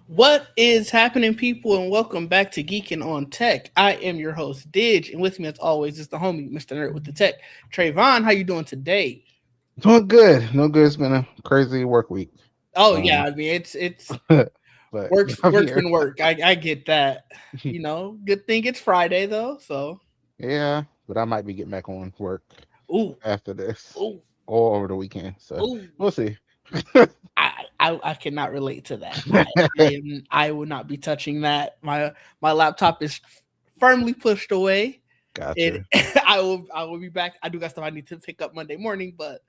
What is happening, people, and welcome back to Geekin on Tech. I am your host, Didge, and with me, as always, is the homie, Mr. Nerd with the Tech. Trayvon, how you doing today? Doing good. No good. It's been a crazy work week. Oh yeah, Um, I mean it's but work's I'm work's here. been work. I get that. Good thing it's Friday though. So Yeah, but I might be getting back on work ooh after this ooh or over the weekend. So ooh. we'll see. I cannot relate to that. I will not be touching that. My laptop is firmly pushed away. It Gotcha. I will be back. I do got stuff I need to pick up Monday morning, but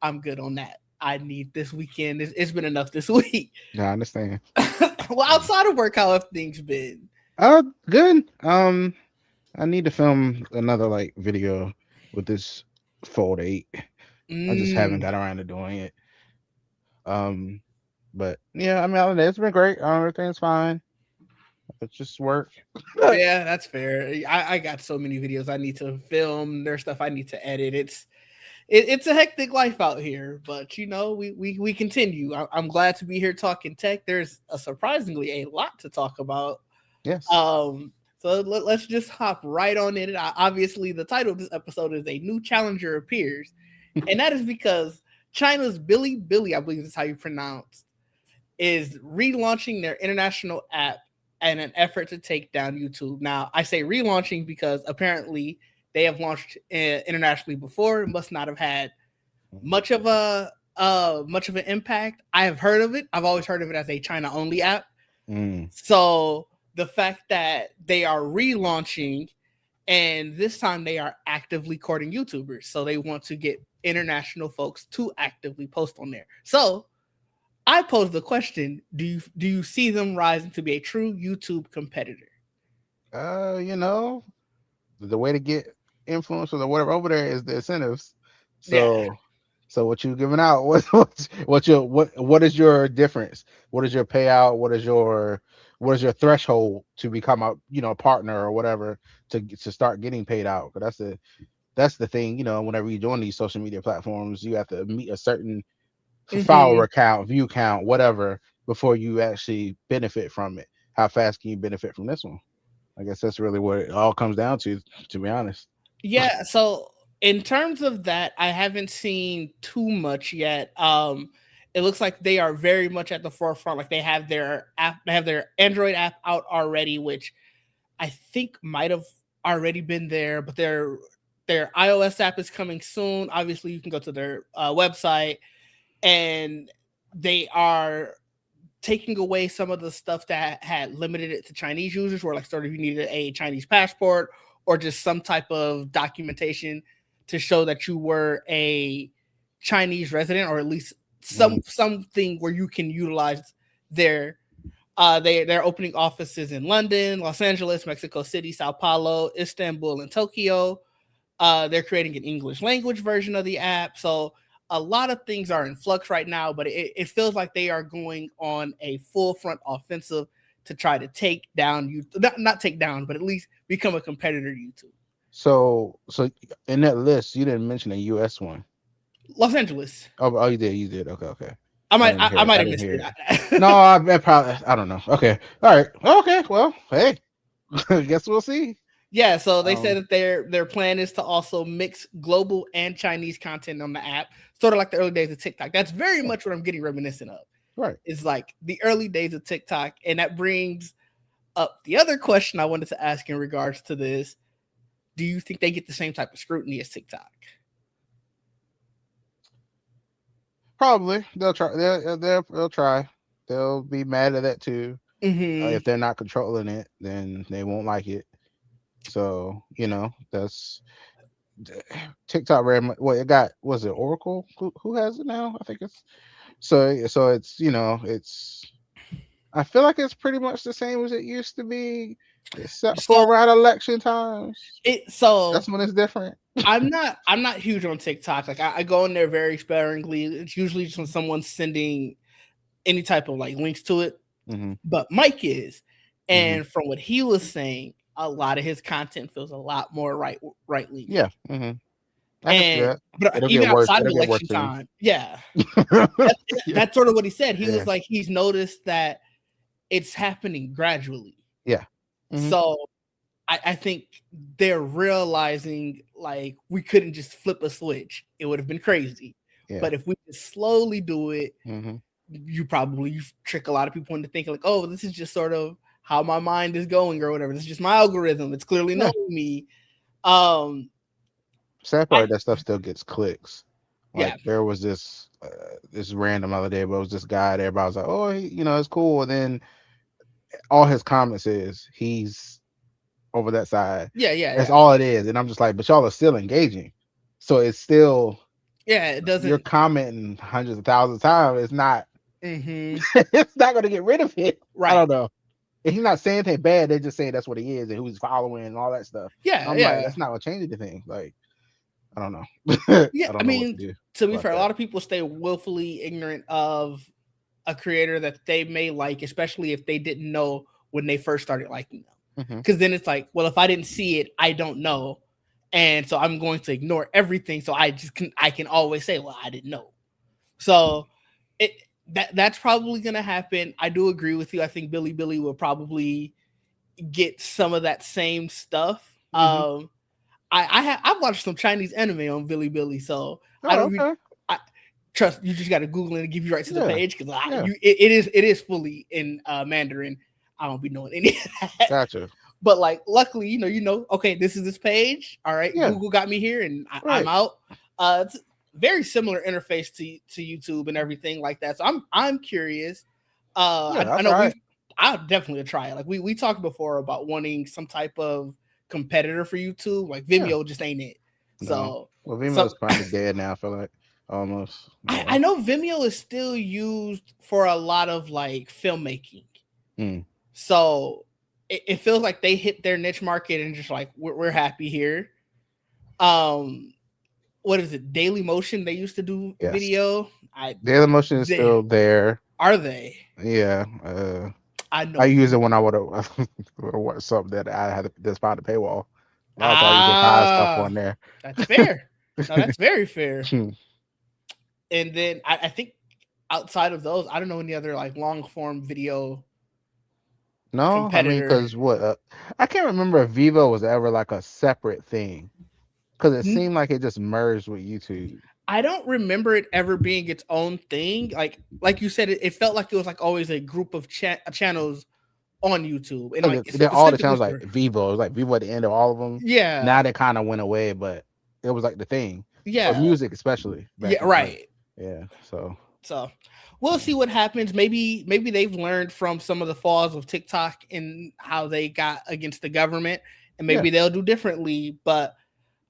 I'm good on that. I need this weekend. It's been enough this week. Yeah, I understand. Well, Um, outside of work, how have things been? good. I need to film another like video with this Fold 8. I just haven't Mm, got around to doing it. Um, but yeah, I mean, other than that, it's been great. Everything's fine. It's just work. yeah, that's fair. I got so many videos I need to film. There's stuff I need to edit. It's a hectic life out here, but we continue. I'm glad to be here talking tech. There's a surprisingly a lot to talk about. Yes. So let's just hop right on in it. Obviously, the title of this episode is "A New Challenger Appears," and that is because China's Bilibili, I believe is how you pronounce, is relaunching their international app in an effort to take down YouTube. Now, I say relaunching because apparently they have launched internationally before. It must not have had much of an impact. I have heard of it. I've always heard of it as a China only app. Mm. So the fact that they are relaunching and this time they are actively courting YouTubers. So they want to get international folks to actively post on there. So I pose the question: Do you see them rising to be a true YouTube competitor? You know, the way to get influencers or whatever over there is the incentives. Yeah. So, so what you giving out? What is your difference? What is your payout? What is your threshold to become a partner or whatever to start getting paid out? 'Cause that's the thing. Whenever you join these social media platforms, you have to meet a certain Hmm. follower count, view count, whatever, before you actually benefit from it. How fast can you benefit from this one? I guess that's really what it all comes down to be honest. Yeah. So in terms of that, I haven't seen too much yet. It looks like they are very much at the forefront. Like they have their app, they have their Android app out already, which I think might have already been there, but their iOS app is coming soon. Obviously, you can go to their website, and they are taking away some of the stuff that had limited it to Chinese users, where like sort of you needed a Chinese passport or just some type of documentation to show that you were a Chinese resident, or at least Mhm. something where you can utilize their they're opening offices in London, Los Angeles, Mexico City, Sao Paulo, Istanbul, and Tokyo. They're creating an English language version of the app. So a lot of things are in flux right now, but it feels like they are going on a full front offensive to try to take down you, not take down, but at least become a competitor to YouTube. So in that list, you didn't mention a US one. Los Angeles. Oh, you did. You did. Okay, okay. I I might didn't I, hear I it. might I have didn't missed hear it. No, it. I probably. I don't know. Okay. All right. Okay. Well, hey. Guess we'll see. Yeah, so they said Um. that their plan is to also mix global and Chinese content on the app, sort of like the early days of TikTok. That's very Yeah. much what I'm getting reminiscent of. Right. Is like the early days of TikTok, and that brings up the other question I wanted to ask in regards to this. Do you think they get the same type of scrutiny as TikTok? Probably they'll try. They'll try. They'll be mad at that too. Mm-hmm. If they're not controlling it, then they won't like it. So that's TikTok very much. Well, it got was it Oracle who has it now? I think it's so it's it's. I feel like it's pretty much the same as it used to be, except So for around election times. it so That's when it's different. I'm not huge on TikTok. Like I go in there very sparingly. It's usually just when someone's sending any type of like links to it. Hmm. But Mike is, Hmm. and from what he was saying, a lot of his content feels a lot more right leaning. Yeah. Hmm. I can see And that. but It'll even get worse. outside of It'll get worse election soon. time, yeah, Yeah. that's sort of what he said. He Yeah. was like, he's noticed that it's happening gradually. Yeah. Hmm. So I think they're realizing like we couldn't just flip a switch. It would have been crazy. Yeah. But if we just slowly do it, Hmm. you trick a lot of people into thinking like, oh, this is just sort of how my mind is going or whatever. This is just my algorithm. It's clearly Yeah. knowing me. Um, Sad I part, that stuff still gets clicks. Like yeah, there was this random other day, but it was this guy there. Everybody was like, "Oh, it's cool." And then all his comments is he's over that side. yeah, yeah, That's yeah, all it is. And I'm just like, but y'all are still engaging. So it's still yeah. It you're doesn't. commenting hundreds of thousands of times. It's not Mm-hmm. it's not gonna get rid of it. I Right. don't know. And he's not saying anything bad, they're just saying that's what he is and who he's following and all that stuff. Yeah, I'm like, yeah, that's not gonna change anything. Like, I don't know. yeah. I I don't know what to mean, do to be about fair, a that. lot of people stay willfully ignorant of a creator that they may like, especially if they didn't know when they first started liking them. Hmm. Because then it's like, well, if I didn't see it, I don't know, and so I'm going to ignore everything. So I can always say, well, I didn't know. So it that's probably gonna happen. I do agree with you. I think Billy will probably get some of that same stuff. Hmm. I've watched some Chinese anime on Billy, so I Oh, don't even okay. I trust you. Just got to Google it and give you right to the Yeah. page because Yeah. it is fully in Mandarin. I don't be knowing any of that, Gotcha. but like luckily, okay, this is this page. All right, Yeah. Google got me here, and I'm Right. out. It's very similar interface to YouTube and everything like that. So I'm curious. Yeah. I I know try it. I'll definitely try it. Like we talked before about wanting some type of competitor for YouTube. Like Yeah. Vimeo just ain't it. No. So Well, so Vima's kind of dead now. I feel like almost. I Yeah. know Vimeo is still used for a lot of like filmmaking. Mm. So it feels like they hit their niche market and just like we're happy here. Um, what is it? Daily Motion. They used to do Yes. video. I Daily Motion is they still there. are they? Yeah. I I know. use it when I would have what something that I had that's behind the paywall. A lot of times I usually hide stuff Ah, on there. that's fair. No, that's very fair. And then I think outside of those, I don't know any other like long form video No, I mean, competitor. because what I can't remember if Vivo was ever like a separate thing because it seemed like it just merged with YouTube. I don't remember it ever being its own thing. Like you said, it felt like it was like always a group of channels on YouTube, and like Then all the specifically channels like for Vivo, it was like Vivo at the end of all of them. yeah, Now they kind of went away, but it was like the thing for yeah, music, especially back yeah, in like right. yeah. So So we'll yeah, see what happens. Maybe they've learned from some of the falls of TikTok and how they got against the government, and yeah. maybe they'll do differently. But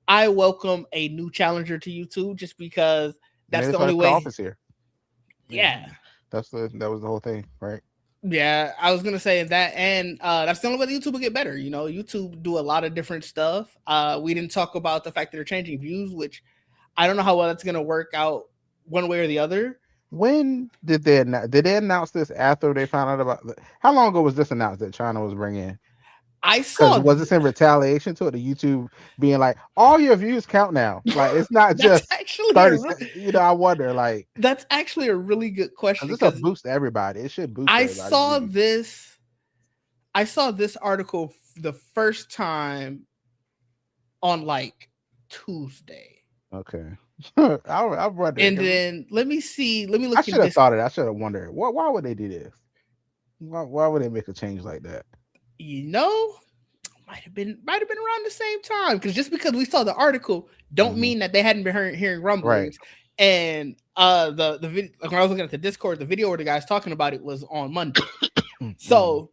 I welcome a new challenger to YouTube just because Maybe that's the that's why they only put way. Office here. Yeah, Yeah. that was the whole thing, right? Yeah, I was gonna say that, and that's the only way YouTube will get better. YouTube do a lot of different stuff. We didn't talk about the fact that they're changing views, which I don't know how well that's gonna work out one way or the other. When did they announce this after they found out about how long ago was this announced that China was bringing? I Because saw was this in retaliation to it? The YouTube being like, all your views count now. Like it's not that's just actually 30. I wonder like, that's actually a really good because question it's a because boost to everybody. It should boost I everybody's saw views. this I saw this article the first time on like Tuesday. Okay. I wonder And because then let me I look in should have this. thought it. I should have wondered why would they do this? Why would they make a change like that? You know, might have been around the same time because just because we saw the article don't Hmm. mean that they hadn't been hearing Right. rumblings. And the video, like when I was looking at the Discord, the video where the guys talking about it was on Monday. Hmm. So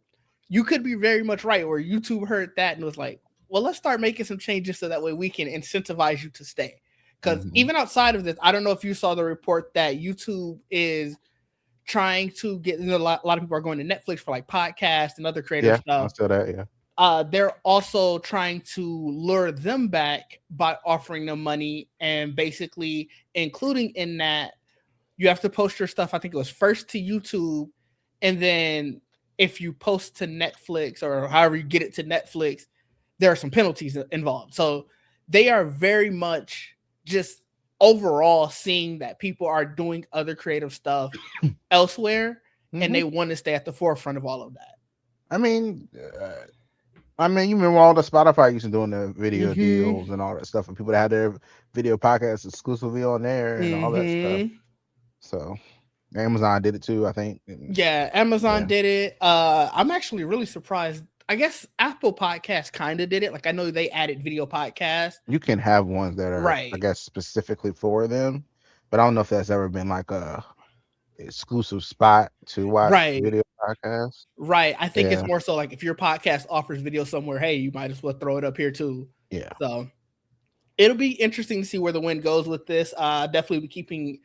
you could be very much right where YouTube heard that and was like, well, let's start making some changes so that way we can incentivize you to stay. Because Hmm. even outside of this, I don't know if you saw the report that YouTube is trying to get, a lot of people are going to Netflix for like podcasts and other creator Yeah, I stuff. saw that. Yeah. They're also trying to lure them back by offering them money and basically including in that you have to post your stuff. I think it was first to YouTube, and then if you post to Netflix or however you get it to Netflix, there are some penalties involved. So they are very much just overall seeing that people are doing other creative stuff elsewhere and Hmm. they want to stay at the forefront of all of that. I mean, you remember all the Spotify used to doing the video Mm-hmm. deals and all that stuff, and people that had their video podcasts exclusively on there and all that stuff. Mm-hmm. So Amazon did it too, I think. And Yeah, Amazon yeah, did it. I'm actually really surprised. I guess Apple Podcasts kind of did it. Like I know they added video podcast. you can have ones that are, I Right. guess, specifically for them, but I don't know if that's ever been like a exclusive spot to watch Right. video podcasts. Right. I think it's Yeah, more so like if your podcast offers video somewhere, hey, you might as well throw it up here too. yeah. So it'll be interesting to see where the wind goes with this. Definitely be keeping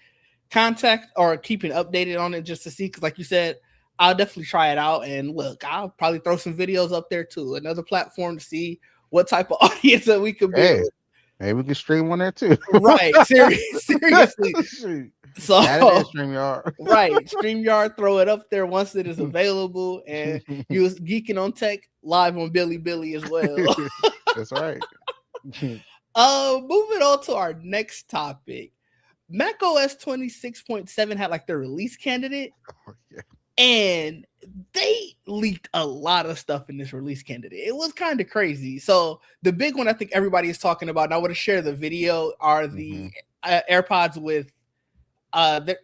contact or keeping updated on it just to see. Because, like you said, I'll definitely try it out. And look, I'll probably throw some videos up there too. Another platform to see what type of audience that we could build. Hey, maybe we can stream one there too. Right. Seriously. Shoot. Add it in So, StreamYard. right. StreamYard, throw it up there once it is available. And use Geekin on Tech live on Billy as well. That's right. Moving on to our next topic. Mac OS 26.7 had like their release candidate, Yeah. and they leaked a lot of stuff in this release candidate. It was kind of crazy. So the big one I think everybody is talking about, and I want to share the video, are the AirPods with the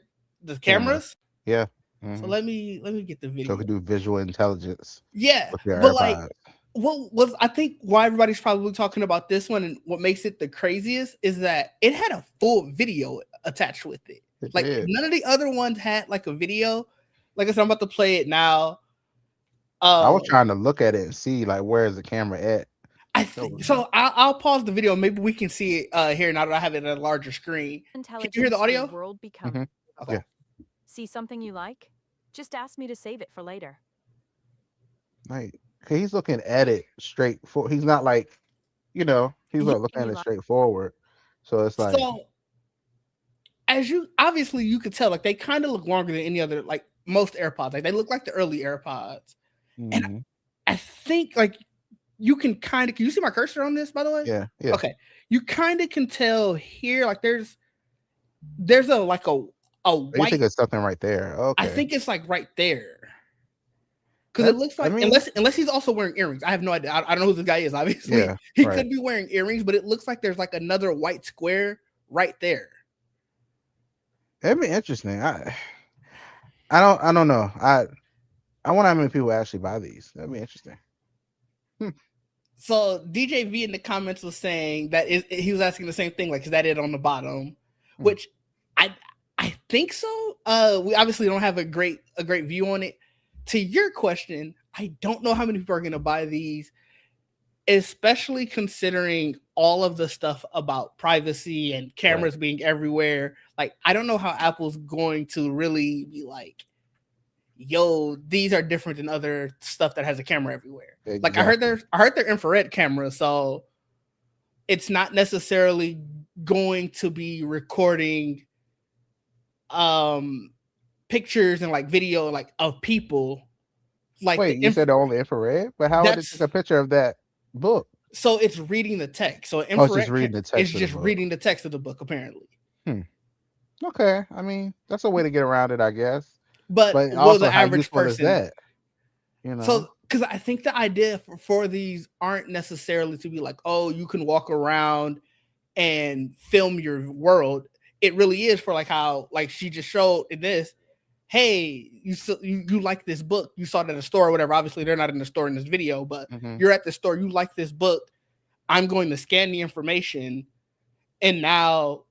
cameras. Yeah. So let me get the So video. it could do visual intelligence Yeah, with your but like, AirPods. what was I think why everybody's probably talking about this one, and what makes it the craziest is that it had a full video attached with it. It Like did. none of the other ones had like a video. Like I said, I'm about to play it now. I was trying to look at it and see like where's the camera at. So I'll pause the video. Maybe we can see it here now that I have it at a larger screen. Can you hear the audio? World become. Mhm. Okay. Yeah. See something you like? Just ask me to save it for later. Like he's looking at it straight for. He's not like, he's not looking at it straight forward. So it's like, So as you obviously you could tell, like they kind of look longer than any other, like most AirPods. Like they look like the early AirPods. And I think like you can kind of, can you see my cursor on this, by the way? yeah. Okay. You kind of can tell here, like there's a like a You white. think it's something right there? Okay. I think it's like right there. Because it looks like, unless he's also wearing earrings. I have no idea. I don't know who this guy is, obviously. Yeah, he right. could be wearing earrings, but it looks like there's like another white square right there. That'd be interesting. I don't know. I wonder how many people actually buy these. That'd be interesting. So DJ V in the comments was saying that he was asking the same thing, like, is that it on the bottom? Which I think so. We obviously don't have a great view on it. To your question, I don't know how many people are going to buy these, especially considering all of the stuff about privacy and cameras being everywhere. Like, I don't know how Apple's going to really be like, yo, these are different than other stuff that has a camera everywhere. Exactly. Like I heard their infrared camera, so it's not necessarily going to be recording pictures and like video like of people. Like wait, you said only infrared, but how would it take a picture of that book? So it's reading the text. So infrared it's just reading the text. It's just reading the text of the book, apparently. Okay, I mean that's a way to get around it, I guess. But also, the how average useful is person, that? So because I think the idea for these aren't necessarily to be like, oh, you can walk around and film your world. It really is for like how, like she just showed in this, hey, you like this book, you saw it in the store or whatever. Obviously they're not in the store in this video, but you're at the store, you like this book, I'm going to scan the information, and now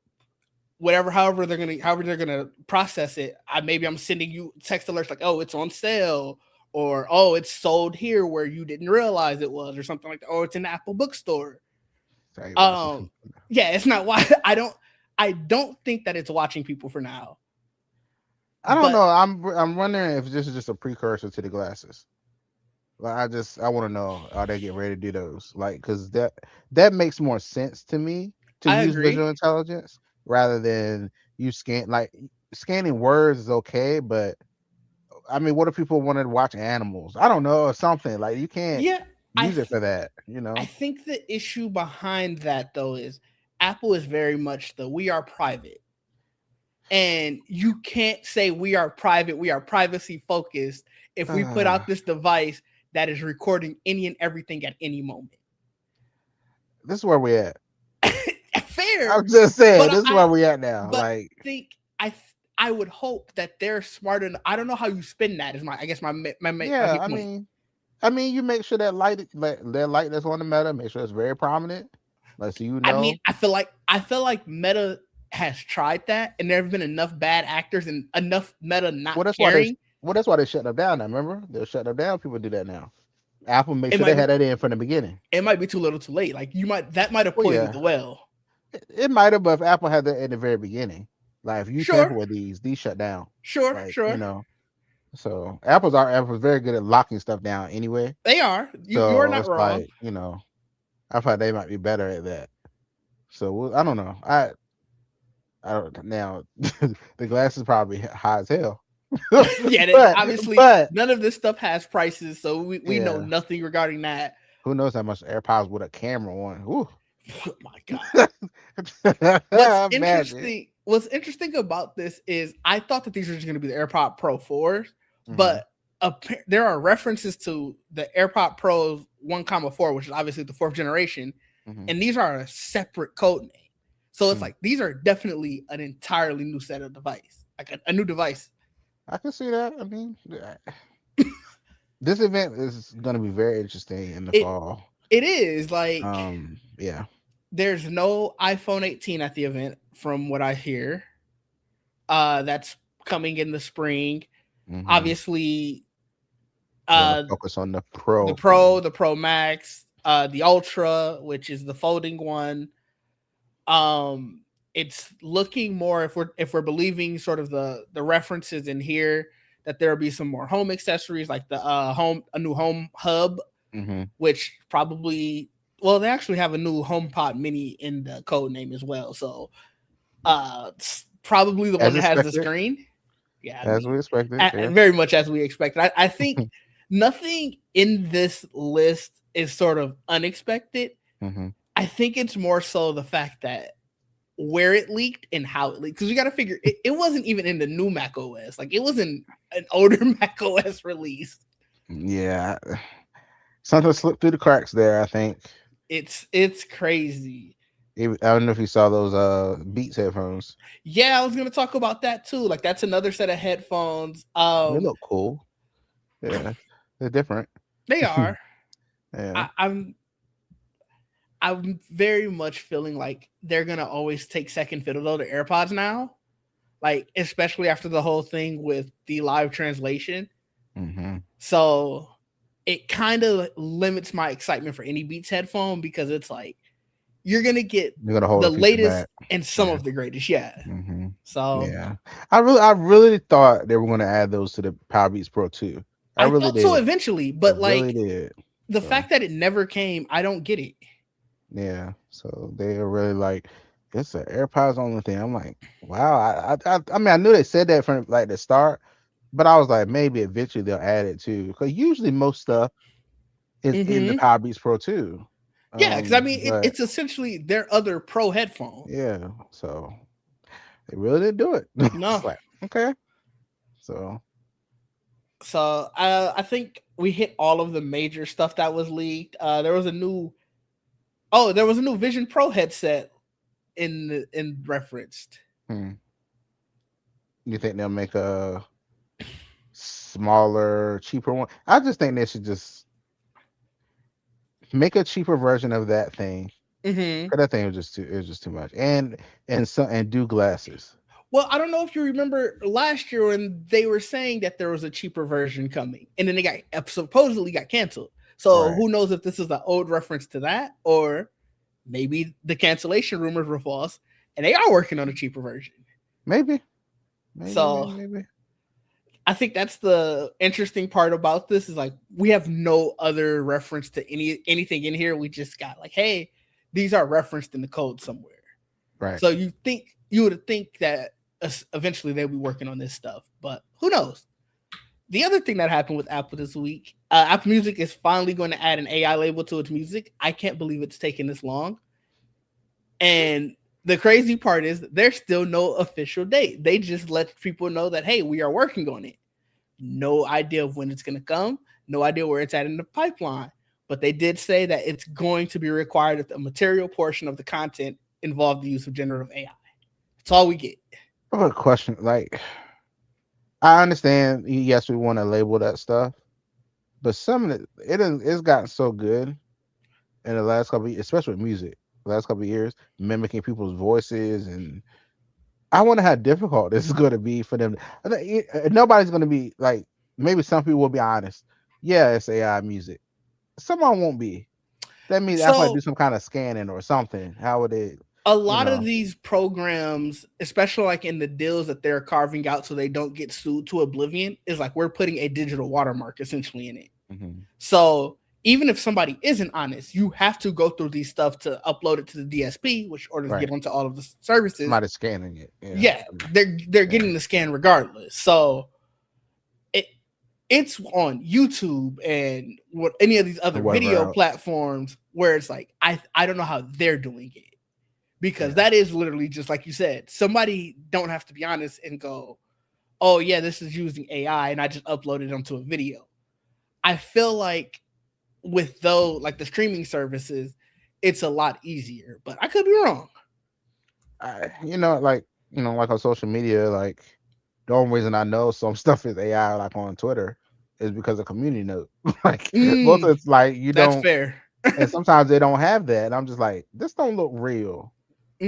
however they're gonna process it, I'm sending you text alerts like, oh, it's on sale, or oh, it's sold here where you didn't realize it was, or something like that, or it's in the Apple bookstore. Yeah, it's not why I don't think that it's watching people for now. I don't know. I'm wondering if this is just a precursor to the glasses. Like I want to know, are they getting ready to do those? Like, because that makes more sense to me to use visual intelligence rather than you scanning words is okay, but I mean, what if people wanted to watch animals? I don't know, or something like you can't use it for that. I think the issue behind that though is Apple is very much we are private. And you can't say we are private, we are privacy focused if we put out this device that is recording any and everything at any moment. This is where we at. Fair, I'm just saying, but this is where we at now. but Like, I think I would hope that they're smart enough. I don't know how you spin that. Is my I guess my yeah, main point. I mean, you make sure that that light that's on the Meta, make sure it's very prominent. Like, so you I mean, know. I feel like Meta has tried that, and there have been enough bad actors and enough Meta not Well, that's why they. caring. Well, that's why they shut them down. Now, remember, they'll shut them down. People do that now. Apple make It sure they might be had that in from the beginning. it might be too little, too late. Like that might have Well, poisoned yeah, the well. it might have, but if Apple had that in the very beginning, like if you tamper Sure, with these shut down. sure, Like, sure. so Apple's very good at locking stuff down anyway. They are. You are So not it's wrong. like, I thought they might be better at that. So I don't know. I don't now. The glass is probably high as hell. Yeah, but obviously but none of this stuff has prices, so we know yeah, nothing regarding that. who knows how much AirPods with a camera on? Ooh. Oh my god. What's Imagine. interesting about this is I thought that these were just going to be the AirPod Pro 4s, Hmm. but there are references to the AirPod Pro 1, 4, which is obviously the fourth generation, Hmm. and these are a separate code name. So it's Hmm. like these are definitely an entirely new set of device, like a new device. I can see that. I mean, this event is going to be very interesting in the It fall. it is like Yeah. there's no iPhone 18 at the event from what I hear. That's coming in the spring. Hmm. Obviously, Gonna uh focus on the Pro the Pro, phone. the Pro Max, the Ultra, which is the folding one. It's looking more, if we're believing sort of the references in here, that there'll be some more home accessories like the a new home hub, Hmm. which probably, well, they actually have a new HomePod Mini in the code name as well. So it's probably the one As that has the expected. screen. Yeah, I As mean, we expected. Yeah. very much as we expected. I think nothing in this list is sort of unexpected. Hmm. I think it's more so the fact that where it leaked and how it leaked. Because you got to figure it wasn't even in the new Mac OS. Like it was in an older Mac OS release. Yeah. Something slipped through the cracks there, I think. It's crazy. I don't know if you saw those Beats headphones. Yeah, I was gonna talk about that too. Like that's another set of headphones. They look cool. Yeah. They're different. They are. Yeah. I'm very much feeling like they're gonna always take second fiddle to AirPods now. Like especially after the whole thing with the live translation. Hmm. So it kind of limits my excitement for any Beats headphone because it's like you're gonna get You're gonna hold the a feature latest back. and some Yeah. of the greatest. Yeah. Hmm. So Yeah. I really thought they were gonna add those to the Power Beats Pro 2. I I really thought so did. eventually, I but really like did. the So fact that it never came, I don't get it. yeah. So they are really like, it's an AirPods only thing. I'm like, wow. I mean, I knew they said that from like the start, but I was like, maybe eventually they'll add it too. Because usually most stuff is in the Mm-hmm. Power Beats Pro 2. Yeah, because I mean, But it's essentially their other pro headphone. yeah, so they really didn't do it. It's No, like, okay. So so I think we hit all of the major stuff that was leaked. There was a new Vision Pro headset in referenced. hmm, you think they'll make a smaller, cheaper one? I just think they should just make a cheaper version of that thing. Mm-hmm. 'Cause that thing was just too it was just too much. And do glasses. Well, I don't know if you remember last year when they were saying that there was a cheaper version coming, and then it got supposedly got canceled. So Right. who knows if this is an old reference to that, or maybe the cancellation rumors were false, and they are working on a cheaper version. Maybe. Maybe, maybe, So maybe. I think that's the interesting part about this is like we have no other reference to anything in here. We just got like, hey, these are referenced in the code somewhere. Right. So you would think that eventually they'll be working on this stuff, but who knows? The other thing that happened with Apple this week, Apple Music is finally going to add an AI label to its music. I can't believe it's taken this long. And The crazy part is there's still no official date. They just let people know that, hey, we are working on it. No idea of when it's going to come. No idea where it's at in the pipeline. But they did say that it's going to be required that the material portion of the content involve the use of generative AI. That's all we get. I have a question. Like, I understand. Yes, we want to label that stuff, but some of it's gotten so good in the last couple, especially with music, the last couple of years, mimicking people's voices, and I wonder how difficult this is going to be for them. Nobody's going to be like, maybe some people will be honest. Yeah, it's AI music. Someone won't be. That means I have to So do some kind of scanning or something. How would it, a you lot of know? these programs, especially like in the deals that they're carving out so they don't get sued to oblivion, is like we're putting a digital watermark essentially in it. Mhm. So even if somebody isn't honest, you have to go through these stuff to upload it to the DSP, which orders Right. get onto all of the services. Somebody's scanning it. Yeah. Yeah, they're Yeah. getting the scan regardless. So it it's on YouTube and what any of these Or other whatever video else. platforms where it's like I don't know how they're doing it, because Yeah. that is literally just like you said. Somebody don't have to be honest and go, "Oh yeah, this is using AI," and I just uploaded it onto a video. I feel like with though like the streaming services, it's a lot easier, but I could be wrong. Like on social media, like the only reason I know some stuff is AI, like on Twitter, is because of community note. Like most Mm, of it's like you that's don't, fair. and sometimes they don't have that. And I'm just like, this don't look real.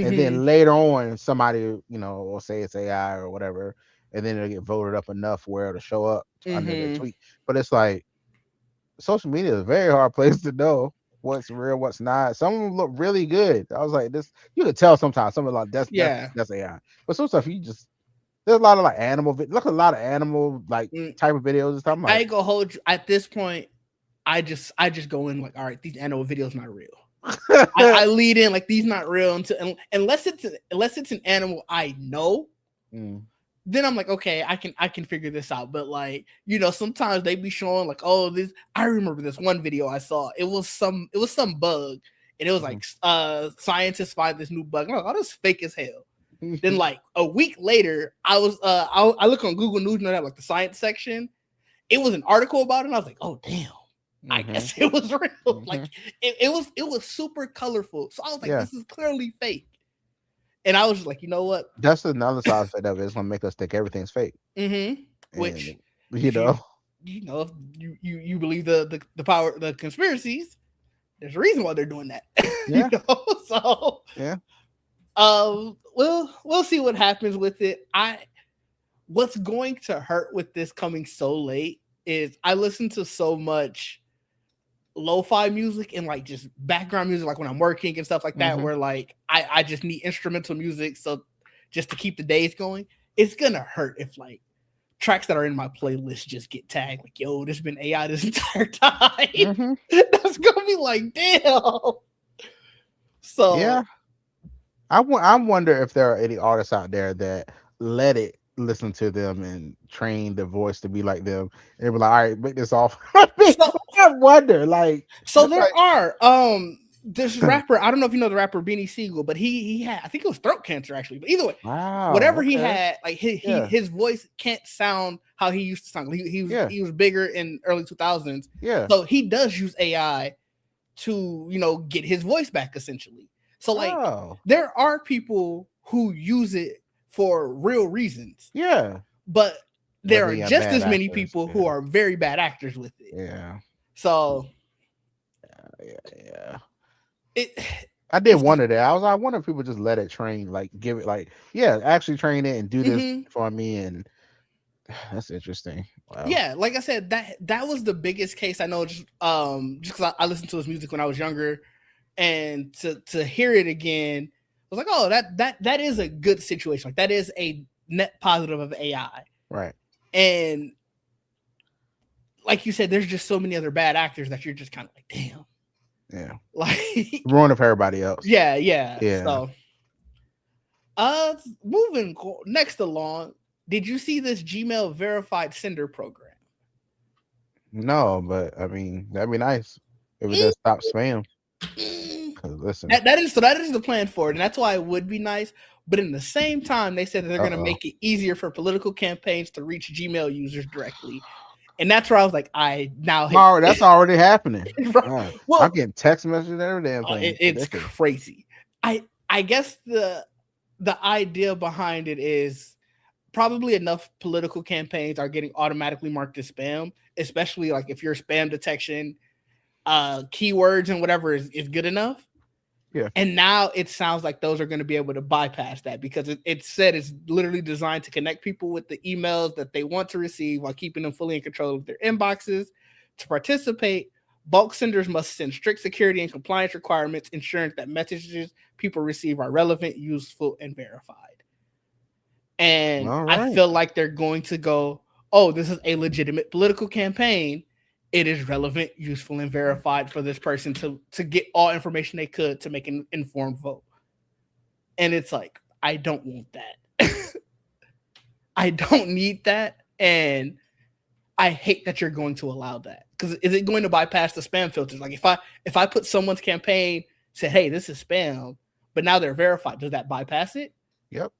And Hmm. then later on, somebody will say it's AI or whatever, and then it'll get voted up enough where it'll show up under their Hmm. tweet. But it's like social media is a very hard place to know what's real, what's not. Some of them look really good. I was like, this you could tell sometimes. Some of like Yeah. that's AI. But some stuff you just there's a lot of like look a lot of animal like Mm, type of videos and stuff. I'm I like, ain't gonna hold you at this point. I just go in like, all right, these animal videos not real. I lead in like these not real until unless it's an animal I know, mm, then I'm like, okay, I can figure this out. But like, sometimes they be showing like, oh, this. I remember this one video I saw. It was some bug, and it was mhm. like, scientists find this new bug. I'm like, oh, this is fake as hell. Then like a week later, I look on Google News and they have like the science section. It was an article about it. And I was like, oh damn. I Mhm, guess it was real. Like mhm. it was super colorful. So I was like, Yeah, this is clearly fake. And I was just like, you know what? that's another side effect of it. It's gonna make us think everything's fake, Mm-hmm. and Which, you if you know, if you believe the power, the conspiracies, there's a reason why they're doing that. yeah, So yeah. we'll see what happens with it. What's going to hurt with this coming so late is I listen to so much lo-fi music and like just background music, like when I'm working and stuff like that, Hmm. where like I just need instrumental music, so just to keep the days going. It's gonna hurt if like tracks that are in my playlist just get tagged like, yo, this has been AI this entire time. Hmm. That's gonna be like, damn. Yeah, So I wonder if there are any artists out there that let it listen to them and train the voice to be like them. And they were like, all right, make this off. I mean, so I wonder, so there like, are this rapper, I don't know if you know the rapper Beanie Siegel, but he had, I think it was throat cancer actually. But either way, wow, whatever he okay, had, like yeah, his voice can't sound how he used to sound. He was yeah, he was bigger in early 2000s. yeah. So he does use AI to, get his voice back essentially. So like Oh, there are people who use it for real reasons, yeah. but But there then are you have just bad as many actors. people who Yeah, are very bad actors with it. yeah, So yeah, yeah. it I did it's wonder that. I wonder if people just let it train, like give it, like, yeah, actually train it and do this mhm. for me. And that's interesting. Wow. Yeah, like I said, that was the biggest case I know. Just because I listened to his music when I was younger, and to hear it again, I was like, oh, that is a good situation. Like that is a net positive of AI. Right. And like you said, there's just so many other bad actors that you're just kind of like, damn, Yeah. like Ruin of everybody else. yeah, yeah. Yeah. So moving next along, did you see this Gmail verified sender program? No, but I mean that'd be nice if it does stop spam. Listen, that is the plan for it, and that's why it would be nice. But in the same time, they said that they're going to uh-oh. make it easier for political campaigns to reach Gmail users directly, and that's where I was like, I now hate That's already happening. Right. I'm Well, getting text messages and every damn thing. it's Ridiculous. crazy. I guess the idea behind it is probably enough political campaigns are getting automatically marked as spam, especially like if your spam detection keywords and whatever is good enough. Yeah. And now it sounds like those are going to be able to bypass that because it said it's literally designed to connect people with the emails that they want to receive while keeping them fully in control of their inboxes. To participate, bulk senders must send strict security and compliance requirements, ensuring that messages people receive are relevant, useful, and verified. And All I right. feel like they're going to go, oh, this is a legitimate political campaign. It is relevant, useful, and verified for this person to get all information they could to make an informed vote. And it's like, I don't want that. I don't need that. And I hate that you're going to allow that. Because is it going to bypass the spam filters? Like if I put someone's campaign, said, hey, this is spam, but now they're verified, does that bypass it? Yep.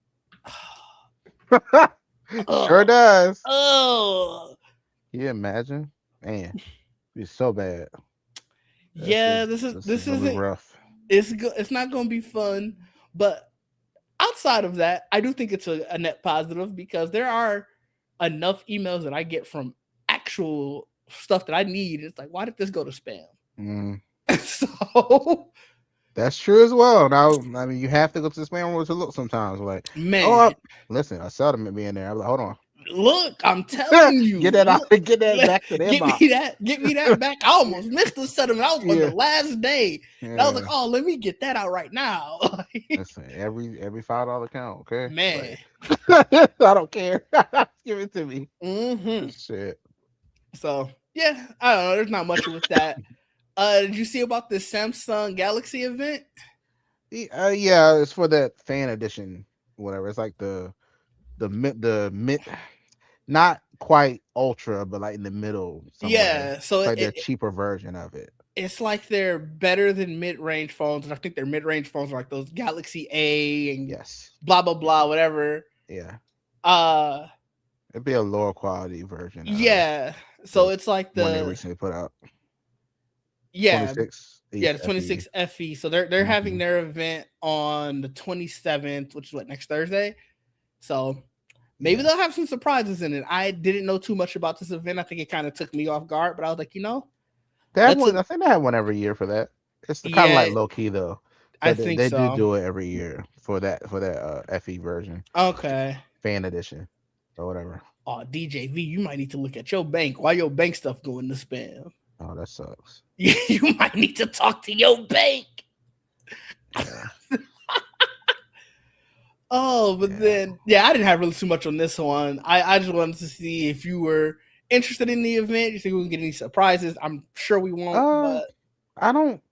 Sure Oh, does. oh. Can you imagine? Man, it's so bad. Yeah, This is this gonna be isn't rough. it's not going to be fun, but outside of that, I do think it's a net positive because there are enough emails that I get from actual stuff that I need. It's like, why did this go to spam? Mm, So, that's true as well. Now, I mean, you have to go to the spam room to look sometimes. Like, oh, man, listen, I seldom be in there. I'm like, hold on, look, I'm telling get you, that out, look, get that back to the inbox. get me that back. I almost missed the settlement. I was on the Yeah, last day. And I was like, yeah. oh, let me get that out right now. Listen, every $5 count, okay? Man. Like, I don't care. Give it to me. Hmm. Shit. So yeah, I don't know. There's not much with that. Did you see about the Samsung Galaxy event? Yeah, it's for that fan edition, whatever. It's like the mid, not quite ultra, but like in the middle somewhere. Yeah, so It's like their cheaper version of it. it's like they're better than mid-range phones, and I think their mid-range phones are like those Galaxy A and Yes. blah blah blah whatever. Yeah. Uh, It'd be a lower quality version of yeah. So the it's like one they recently put out. yeah 26 the FE. 26 FE. So they're having Hmm. their event on the 27th, which is what, next Thursday. So maybe Yeah. they'll have some surprises in it. I didn't know too much about this event. I think it kind of took me off guard, but I was like, They have let's one. I think they have one every year for that. It's kind of yeah, like low key though, I but think they do so. do it every year for that FE version, Okay. fan edition, or whatever. Oh, DJV, you might need to look at your bank. Why your bank stuff going to spam? Oh, that sucks. You might need to talk to your bank. Yeah. Oh, but Yeah. then yeah, I didn't have really too much on this one. I just wanted to see if you were interested in the event. You think we can get any surprises? I'm sure we won't, Uh, but I don't.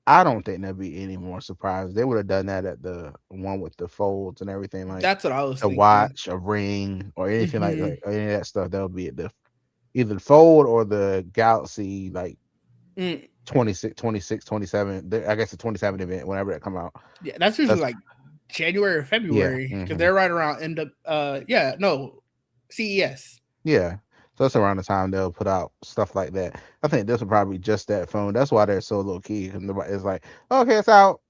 I don't think there'd be any more surprises. They would have done that at the one with the folds and everything, like that's what I was a thinking. watch, a ring, or anything Hmm. like any of that stuff. That would be at the either the fold or the Galaxy, like Mm, 26, 26, 27. I guess the 27 event, whenever it come out. yeah, that's usually That's like January or yeah. February because Hmm. they're right around end of yeah, no, CES. Yeah. So that's around the time they'll put out stuff like that. I think this will probably be just that phone. That's why they're so low key. Because it's like, okay, it's out.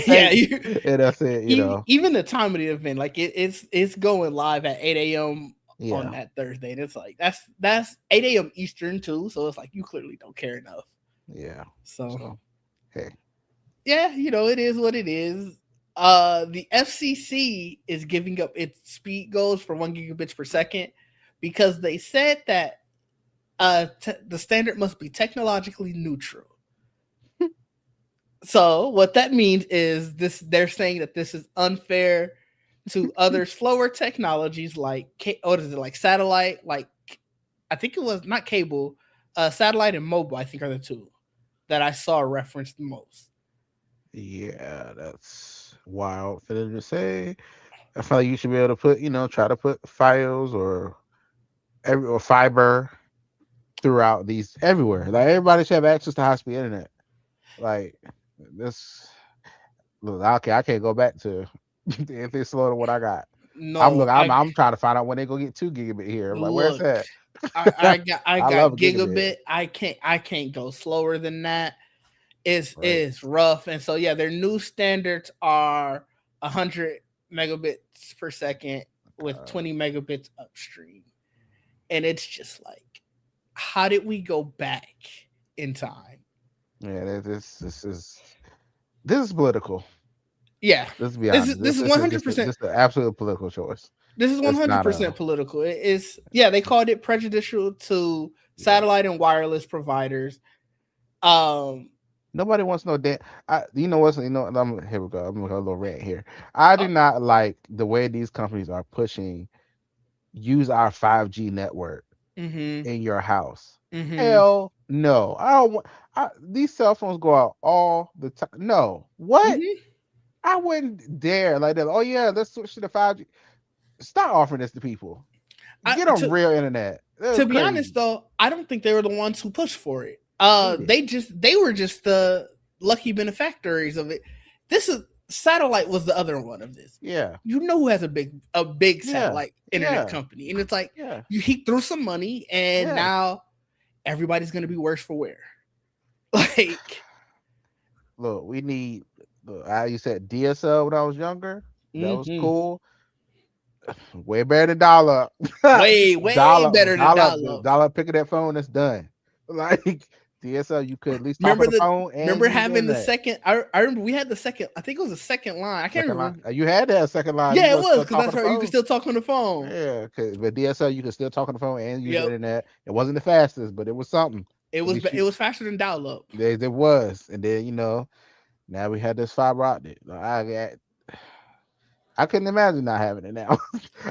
Yeah, Thanks. And that's it, you know. even the time of the event, like it's going live at 8 a.m. on Yeah. that Thursday. And it's like that's 8 a.m. Eastern too. So it's like you clearly don't care enough. Yeah. So So hey. yeah, it is what it is. The FCC is giving up its speed goals for 1 gigabits per second because they said that the standard must be technologically neutral. So what that means is this: they're saying that this is unfair to other slower technologies like what is it, like satellite, like I think it was not cable, satellite and mobile. I think are the two that I saw referenced the most. Yeah, that's wild for them to say. I feel like you should be able to put, try to put files or fiber throughout these everywhere. Like everybody should have access to high speed internet. Like this look, okay, I can't go back to if it's slower than what I got. I'm No, look, I'm trying to find out when they go get 2 gigabit here. I'm like, where's look. that? I I got love a gigabit. gigabit. I can't go slower than that. Right. Is rough. And so yeah, their new standards are 100 megabits per second with Uh, 20 megabits upstream. And it's just like, how did we go back in time? yeah, this is political. Yeah. Let's be This honest. is this is 100%. This is an absolute political choice. This is It's not 100% a political. It is, yeah, they called it prejudicial to yeah. satellite and wireless providers. Um Nobody wants no damn. You know what's you know. Here we go. I'm gonna go a little rant here. I do uh, not like the way these companies are pushing use our 5G network mhm. in your house. Mhm. Hell no. I don't want these cell phones go out all the time. No. What? Mhm. I wouldn't dare like that. Oh yeah, let's switch to the 5G. Stop offering this to people. I, Get on to real internet. That's to be crazy. honest though, I don't think they were the ones who pushed for it. Eat it. They were just the lucky benefactors of it. This is satellite was the other one of this. Yeah. You know who has a big Yeah. satellite internet Yeah. company, and it's like Yeah. he threw some money, and Yeah. now everybody's gonna be worse for wear. Like, Look, we need. Look, I used to have DSL when I was younger. That was mhm. cool. Way better than dollar. Way better than dial up. Dollar picking that phone. That's done. Like DSL, you could at least talk on Remember the the phone and remember use the having the internet. second. I remember we had the second. I think it was the second line. I can't Second line. remember. You had that second line. You Yeah, it was was still because talk on that's the right. You can phone. still talk on the phone. Yeah, but DSL you could still talk on the phone and use the Yep. internet. It wasn't the fastest, but it was something. At least It you was faster than dial up. there was. And then now we had this fiber optic. I couldn't imagine not having it now.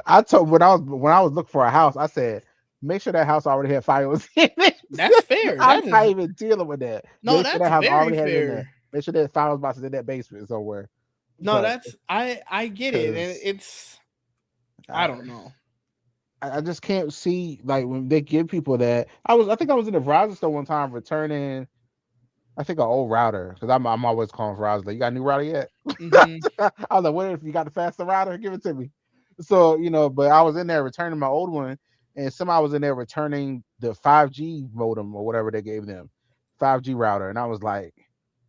I told when I was looking for a house, I said, make sure that house already had files in it. That's fair. I'm That not is even dealing with that. no, Make sure that that's house very already had it in there. fair. Make sure that files box is in that basement somewhere. No, But that's I get it, and because it's I I, don't know. I just can't see like when they give people that. I think I was in the Verizon store one time returning I think an old router because I'm always calling Verizon. Like, you got a new router yet? Hmm. I was like, what if you got the faster router? Give it to me. So, but I was in there returning my old one, and somebody was in there returning the 5G modem or whatever they gave them, 5G router, and I was like,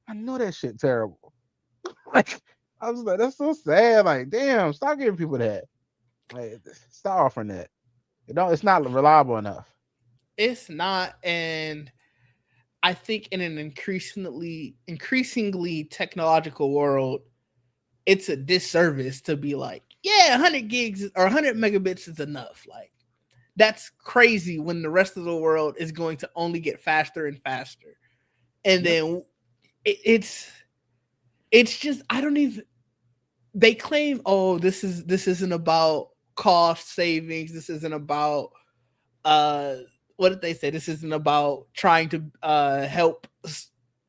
I know that shit terrible. Like, I was like, that's so sad. Like, damn, stop giving people that. Like, stop offering that. It's not reliable enough. It's not, and I think in an increasingly technological world, it's a disservice to be like, yeah, 100 gigs or 100 megabits is enough. Like, that's crazy when the rest of the world is going to only get faster and faster. And Yep. then it's just I don't even they claim, oh, this isn't about cost savings, this isn't about uh what did they say? This isn't about trying to help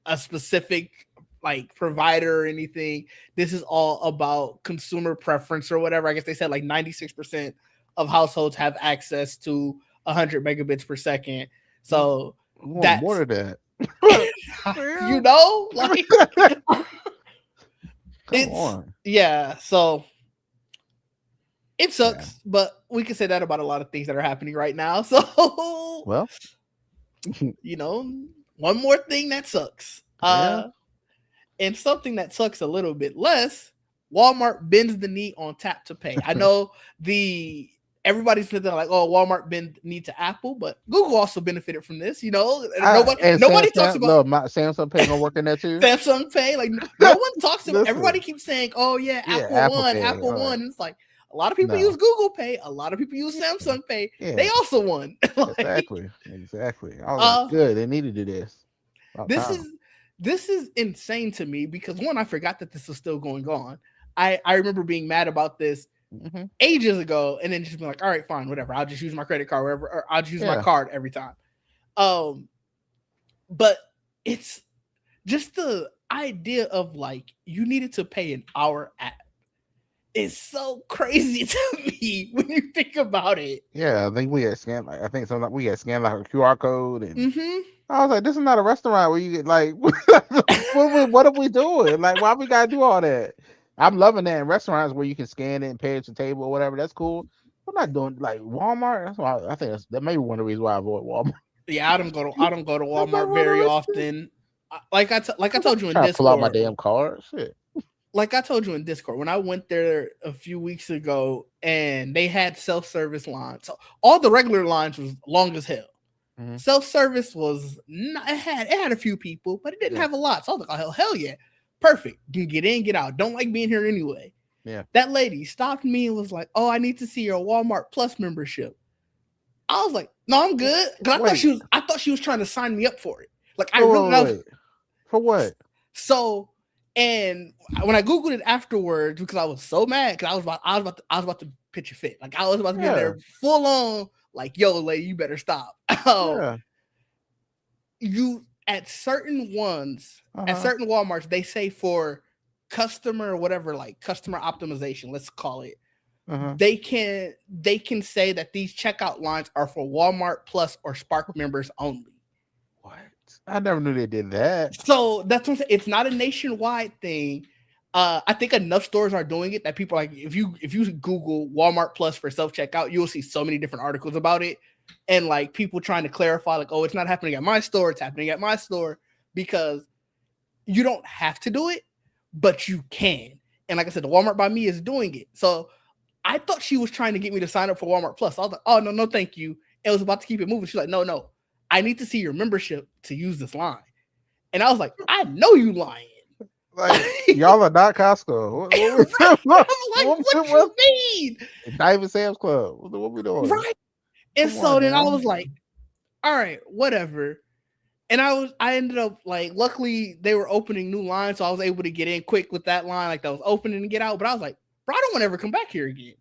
a specific like provider or anything. This is all about consumer preference or whatever. I guess they said like 96% of households have access to 100 megabits per second. So We want that's more of that. Yeah. like Come it's on. yeah. So it Yeah. sucks, but we can say that about a lot of things that are happening right now. So Well, you know, one more thing that sucks. yeah. And something that sucks a little bit less, Walmart bends the knee on tap to pay. I know everybody's thinking like, oh, Walmart bend knee to Apple, but Google also benefited from this. And Nobody talks Samsung, about look, my Samsung Pay gonna work in there too. Samsung Pay. Like no one talks about. Everybody Listen, keeps saying, oh yeah, yeah, Apple Pay. Apple All right, won. And it's like a lot of people use no, Google Pay. A lot of people use yeah, Samsung Pay. They yeah, also won. Like, exactly. I was like, uh, good, they needed to do this. About this time. is this is insane to me because one, I forgot that this was still going on. I remember being mad about this Hmm. ages ago, and then just being like, all right, fine, whatever. I'll just use my credit card wherever, or I'll just use my Yeah, card every time. Um, but it's just the idea of like you needed to pay an hour app is so crazy to me when you think about it. yeah. I think we had scanned. Like, I think something we had scanned like a QR code, and Mm-hmm. I was like, this is not a restaurant where you get like, what are we doing? Like, why we gotta do all that? I'm loving that in restaurants where you can scan it and pay at your table or whatever. That's cool. I'm not doing like Walmart. That's why I think that may be one of the reasons why I avoid Walmart. Yeah, I don't go to That's like Walmart one of the very reasons. often. Like I I'm not told you in trying to pull out my Discord, damn card. Shit. when I went there a few weeks ago and they had self service lines. So all the regular lines was long as hell. Hmm. Self service was not, it had a few people, but it didn't Yeah. have a lot. So I was like, oh hell yeah, perfect. You can get in, get out. Don't like being here anyway. Yeah. That lady stopped me and was like, "Oh, I need to see your Walmart Plus membership." I was like, "No, I'm good," because Wait. I thought she was trying to sign me up for it. Like I Wait, really wait, I was, wait. For what? so. And when I googled it afterwards, because I was so mad, because I was about to pitch a fit. Like I was about to be in Yeah. there full on, like, "Yo, lady, you better stop." Oh, Yeah. you at certain ones, Uh at huh. certain Walmarts, they say for customer or whatever, like customer optimization, let's call it, Uh huh. they can say that these checkout lines are for Walmart Plus or Spark members only. What? I never knew they did that. So that's what I'm saying. It's not a nationwide thing. I think enough stores are doing it that people, like, if you Google Walmart Plus for self checkout, you'll see so many different articles about it, and like people trying to clarify, like, oh, it's not happening at my store, it's happening at my store, because you don't have to do it, but you can. And like I said, the Walmart by me is doing it. So I thought she was trying to get me to sign up for Walmart Plus. I was like, oh no, no, thank you. It was about to keep it moving. She's like, no, no, I need to see your membership to use this line. And I was like, I know you lying. Like Right? y'all are not Costco. I'm like, what What? you mean? Not even Sam's Club. What we doing? Right. And Come on so then I now. was like, all right, whatever. And I ended up, like, luckily they were opening new lines, so I was able to get in quick with that line, like that was opening and get out. But I was like, bro, I don't want to ever come back here again.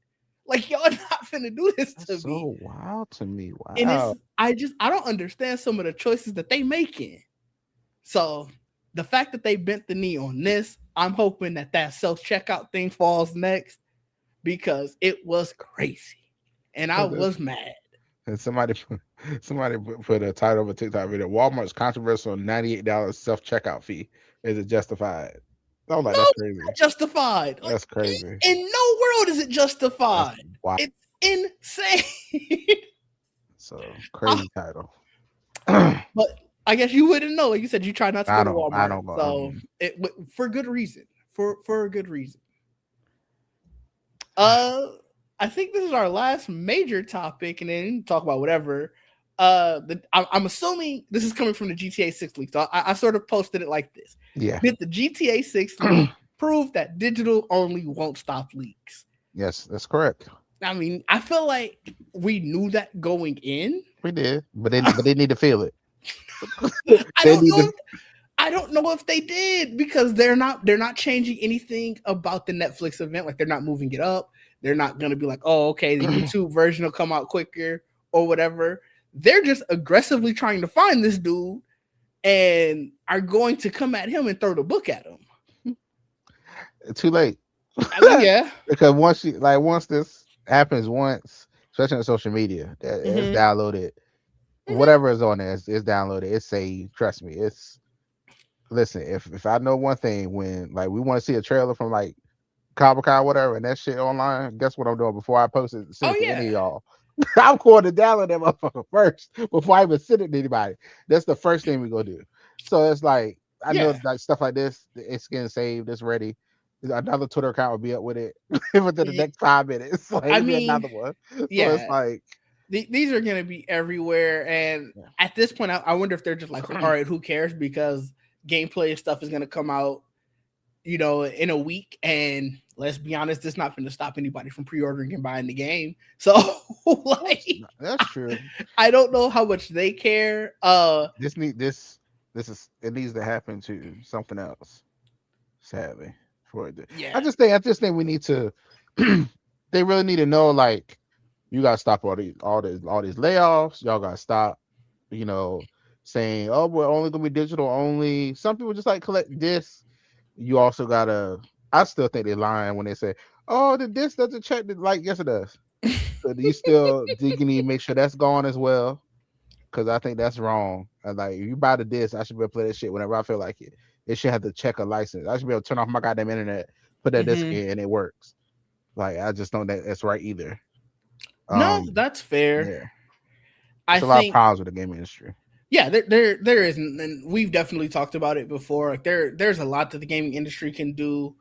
Like, y'all not finna do this That's to me. so wild to me. And Wow. I don't understand some of the choices that they making. So the fact that they bent the knee on this, I'm hoping that self checkout thing falls next, because it was crazy, and I was mad. And somebody put a title of a TikTok video. Walmart's controversial $98 self checkout fee. Is it justified? I was like, No, that's it's crazy. not justified. Like, That's crazy. in no world is it That's justified. wow. It's insane. So I- crazy title. I but I guess you wouldn't know. Like you said, you try not to go to don't. I Walmart, don't go. so it for good reason. For a good reason. Uh, I think this is our last major topic, and then talk about whatever. I'm assuming this is coming from the GTA 6 leak. So I sort of posted it like this: Yeah. did the GTA 6 leak prove that digital only won't stop leaks? Yes, that's correct. I mean, I feel like we knew that going in. We did, but they need to feel it. I They don't need know. to. I don't know if they did, because they're not changing anything about the Netflix event. Like, they're not moving it up. They're not gonna be like, oh, okay, the YouTube version will come out quicker or whatever. They're just aggressively trying to find this dude and are going to come at him and throw the book at him. Too late. I mean, yeah. Because once this happens once, especially on social media, that it's Hmm. downloaded. Hmm. Whatever is on there, it's downloaded. It's saved. Trust me. It's listen. If I know one thing, when like we want to see a trailer from like Comic Con, whatever, and that shit online, guess what I'm doing before I post it, send Oh it to any of yeah, y'all. I'm going to download that motherfucker first before I even send it to anybody. That's the first thing we gonna do. So it's like I know yeah, like stuff like this, it's getting saved, it's ready. Another Twitter account will be up with it within the next 5 minutes. Like I it'll be mean, another one. So it's yeah. like, These are gonna be everywhere, and yeah. at this point, I wonder if they're just like, all right, who cares? Because gameplay stuff is gonna come out, in a week, and let's be honest, it's not going to stop anybody from pre-ordering and buying the game. So, like, That's true. I don't know how much they care. This is it needs to happen to something else. Sadly, for it. Yeah, I just think we need to. They really need to know, like, you got to stop all these layoffs. Y'all got to stop. You know, saying, oh, we're only gonna be digital only. Some people just like collect discs. You also gotta. I still think they're lying when they say, oh, the disc doesn't check the like. Yes, it does. So you still do you need to make sure that's gone as well. because I think that's wrong. Like, if you buy the disc, I should be able to play that shit whenever I feel like it. It should have to check a license. I should be able to turn off my goddamn internet, put that disc Hmm. in, and it works. Like, I just don't think that's right either. No, Um, that's fair. yeah, I it's a lot of think problems with the gaming industry. yeah, there isn't, and we've definitely talked about it before. Like there's a lot that the gaming industry can do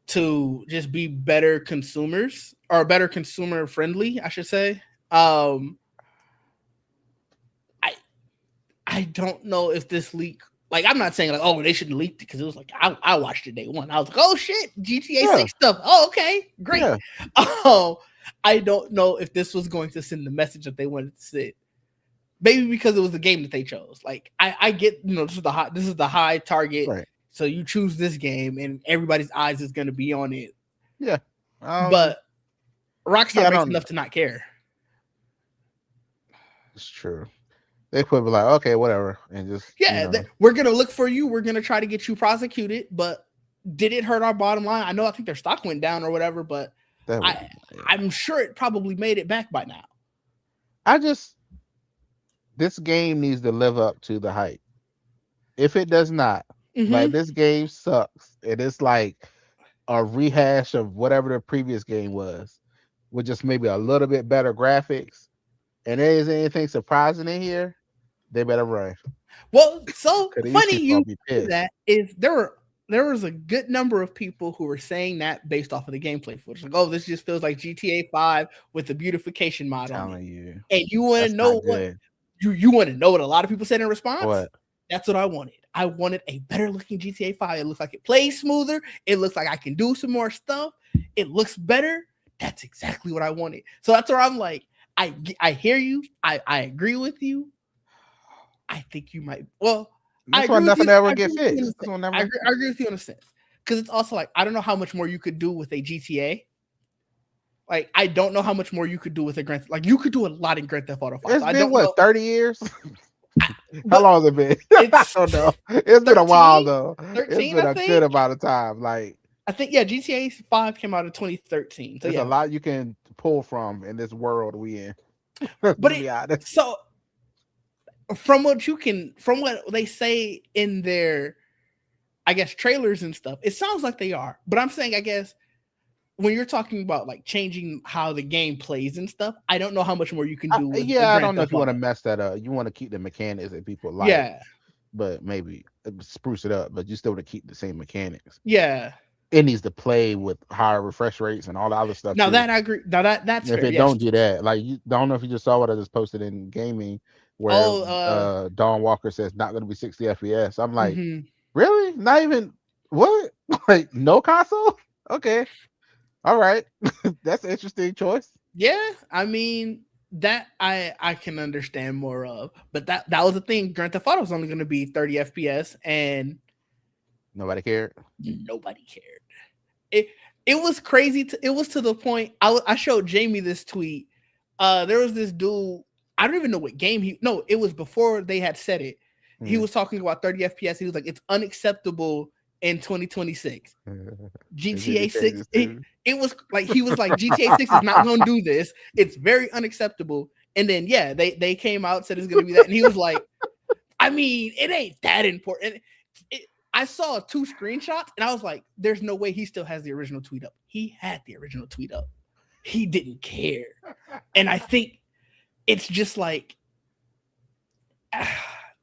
to just be better consumers or better consumer friendly, I should say. I I don't know if this leak. Like, I'm not saying like, oh, they shouldn't leak it because it was like I watched it day one. I was like, oh shit, GTA Yeah, 6 stuff. Oh, okay, great. yeah, Oh, I don't know if this was going to send the message that they wanted to send. Maybe because it was the game that they chose. Like, I get, this is the high target, right. so you choose this game, and everybody's eyes is going to be on it. Yeah. But Rockstar Yeah, I makes don't. enough to not care. It's true. They could be like, okay, whatever, and just Yeah, we're gonna look for you. We're gonna try to get you prosecuted. But did it hurt our bottom line? I think their stock went down or whatever, but that would. I I'm sure it probably made it back by now. I just this game needs to live up to the hype. If it does not, like, Hmm. this game sucks, and it's like a rehash of whatever the previous game was, with just maybe a little bit better graphics, and there isn't anything surprising in here, they better run. Well, so Cause these funny people you gonna be say pissed. that is there was a good number of people who were saying that based off of the gameplay footage. Like, oh, this just feels like GTA 5 with the beautification mod on it. Telling you, And you want to that's not know what good. you want to know what a lot of people said in response? What? That's what I wanted. I wanted a better looking GTA 5. It looks like it plays smoother. It looks like I can do some more stuff. It looks better. That's exactly what I wanted. So that's where I'm like, I hear you. I agree with you. I think you might. Well, I That's why agree with nothing you. I ever agree get with you in a fixed. That's sense. why never. I agree with you in a sense because it's also like I don't know how much more you could do with a GTA. Like, I don't know how much more you could do with a Grand. Like, you could do a lot in Grand Theft Auto 5. It's So I been don't what, know. 30 years? How But long has it been? I it's don't know. It's been a while 13, though. It's 13, been I a good think. amount of time. Like, I think yeah, GTA 5 came out in 2013. So there's a yeah, lot you can pull from in this world we in. but To it be honest. so from what they say in their, I guess, trailers and stuff, it sounds like they are. But I'm saying, I guess, when you're talking about like changing how the game plays and stuff, I don't know how much more you can do with a Yeah, I Grand don't know if Theft you want to Auto. mess that up. You want to keep the mechanics that people like, Yeah, but maybe spruce it up. But you still want to keep the same mechanics. yeah. It needs to play with higher refresh rates and all the other stuff Now too. that I agree. Now that's If fair. it Yes. don't do that, like, you don't know if you just saw what I just posted in gaming, where Oh, Dawn Walker says not going to be 60 FPS. I'm like, mhm. really? Not even what? Like, no console? Okay, all right, that's an interesting choice. Yeah. I mean, that I can understand more of, but that was the thing. Grand Theft Auto was only going to be 30 FPS, and Nobody cared. nobody cared. It it was crazy. It was to the point. I showed Jamie this tweet. There was this dude. I don't even know what game he. No, it was before they had said it. He Mm. was talking about 30 FPS. He was like, it's unacceptable in 2026. And then GTA it 6. changes too. It was like he was like GTA 6 is not going to do this. It's very unacceptable. And then yeah, they came out, said it's going to be that, and he was like, I mean, it ain't that important. I saw 2 screenshots and I was like, there's no way he still has the original tweet up. He had the original tweet up. He didn't care. And I think it's just like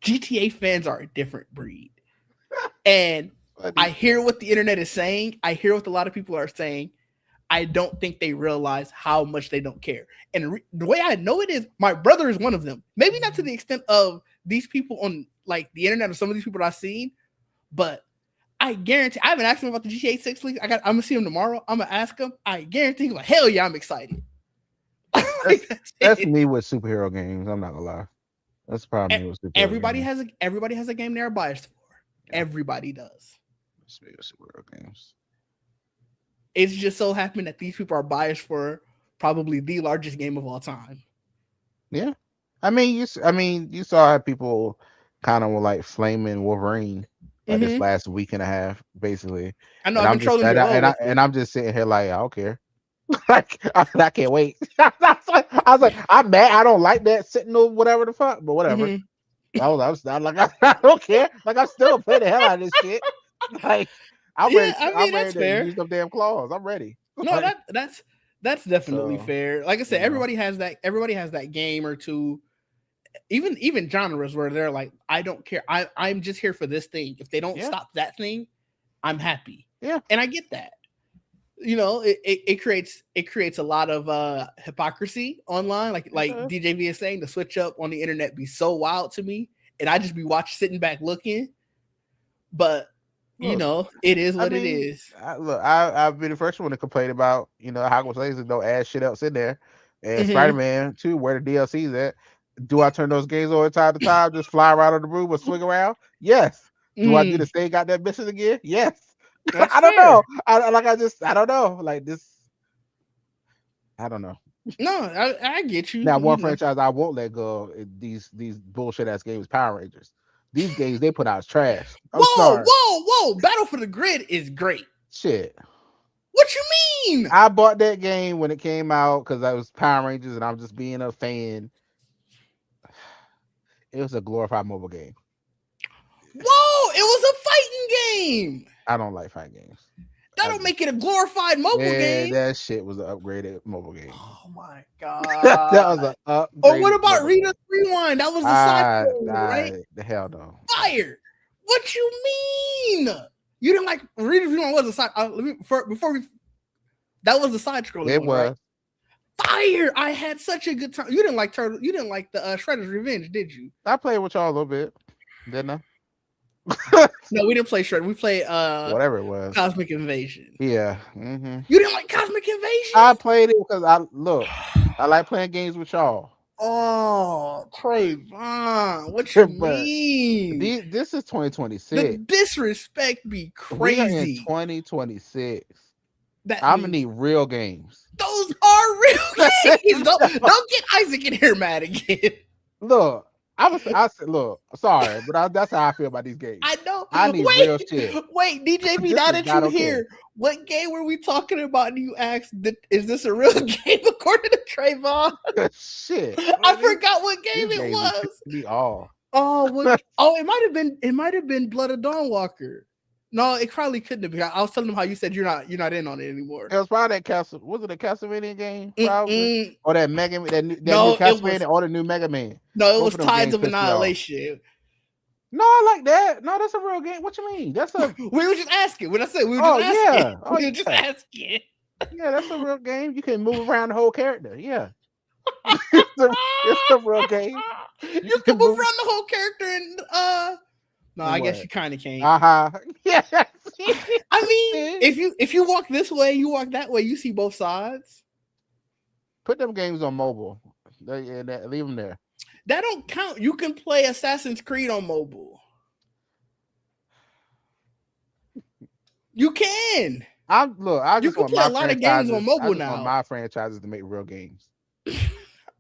GTA fans are a different breed. And I hear what the internet is saying. I hear what a lot of people are saying. I don't think they realize how much they don't care. And the way I know it is my brother is one of them. Maybe not to the extent of these people on like the internet or some of these people I've seen, but I guarantee I haven't asked him about the GTA 6 leak. I'm gonna see him tomorrow. I'm gonna ask him. I guarantee he's like, hell yeah, I'm excited. Like, that's me with superhero games. I'm not gonna lie. That's probably me with superhero everybody games. has a game they're biased for. Yeah. Everybody does. That's me with superhero games. It's just so happened that these people are biased for probably the largest game of all time. Yeah, I mean, you saw how people kind of were like flaming Wolverine like this Mm-hmm. last week and a half, basically. I know And I've been trolling Joel with it. I'm just sitting here like, I don't care. Like I can't wait. I was like, I'm mad. I don't like that Sentinel, whatever the fuck, but whatever. Mhm. I was not like I don't care. Like I'm still playing the hell out of this shit. Like Yeah, I I'm mean ready that's to fair. use them damn claws. I'm ready. No, Like that's definitely so, fair. Like I you said, know, everybody has that game or two. Even genres where they're like, I don't care. I'm just here for this thing. If they don't yeah, stop that thing, I'm happy. yeah, And I get that. It creates a lot of hypocrisy online. it Like does. DJV is saying, the switch up on the internet be so wild to me. And I just be sitting back looking. But Look, it is I what it mean, is. I've been the first one to complain about Hogwarts Legacy don't add shit else in there, and Spider Hmm. Man 2, where the DLC's at. Do I turn those games on time to time, just fly around on the broom or swing around? Yes. Do I do the Mm, same goddamn mission again? Yes. that's I don't know. fair. I don't know. Like this, I don't know. No, I get you. Now, one franchise I won't let go of these bullshit ass games, Power Rangers. These games they put out is trash. I'm Whoa, sorry. whoa, whoa! Battle for the Grid is great. Shit. What you mean? I bought that game when it came out because I was Power Rangers and I'm just being a fan. It was a glorified mobile game. Whoa! It was a fighting game. I don't like fighting games. That I don't just make it a glorified mobile yeah, game. that shit was an upgraded mobile game. Oh my That god! was an Or what upgraded about mobile Rita game. Rewind? That was the side I, scroller, right? the hell no. Fire! What you mean? You didn't like Rita Rewind? Was a side? Before we, that was the side scrolling It one, right? was. Fire! I had such a good time. You didn't like Turtle. You didn't like the Shredder's Revenge, did you? I played with y'all a little bit, didn't I? No, we didn't play Shredder. We played Whatever it was. Cosmic Invasion. Yeah. You didn't like Cosmic I Invasion? played it because I like playing games with y'all. Oh, Trayvon, what you But mean? this is The 2026. disrespect be We are in crazy. 2026. That I'm gonna means need real games. those are real games. Don't get Isaac in here mad again. Look, I said, look, sorry, but that's how I feel about these games. I know. I need real shit. Wait, DJB, This now is that not you okay. here, what game were we talking about? And you asked, is this a real game according to Trayvon? Shit. I forgot what These game it games be was. pissing me off. Oh, what? Oh, it might have been Blood of Dawnwalker. No, it probably couldn't have been. I was telling them how you said you're not in on it anymore. It was probably that Castle. Was it a Castlevania game? Probably. Mm-mm. Or that new No, it was Castlevania or the new Mega Man. no, it Both was of them Tides games of pissed me off. Annihilation. No, I like that. No, that's a real game. What you mean? That's a We were just asking. When I said we were oh just asking, yeah. Oh we were just yeah. asking. Yeah, that's a real game. You can move around the whole character. Yeah. it's a real game. You can can move move around the whole character and no, and I guess what? you kind of can't. Uh-huh. Yeah. I mean, See? if you walk this way, you walk that way, you see both sides. Put them games on mobile. Leave them there. That don't count. You can play Assassin's Creed on mobile. You can. I You just can want play my a lot of games on franchises. I mobile just want now. my franchises to make real games.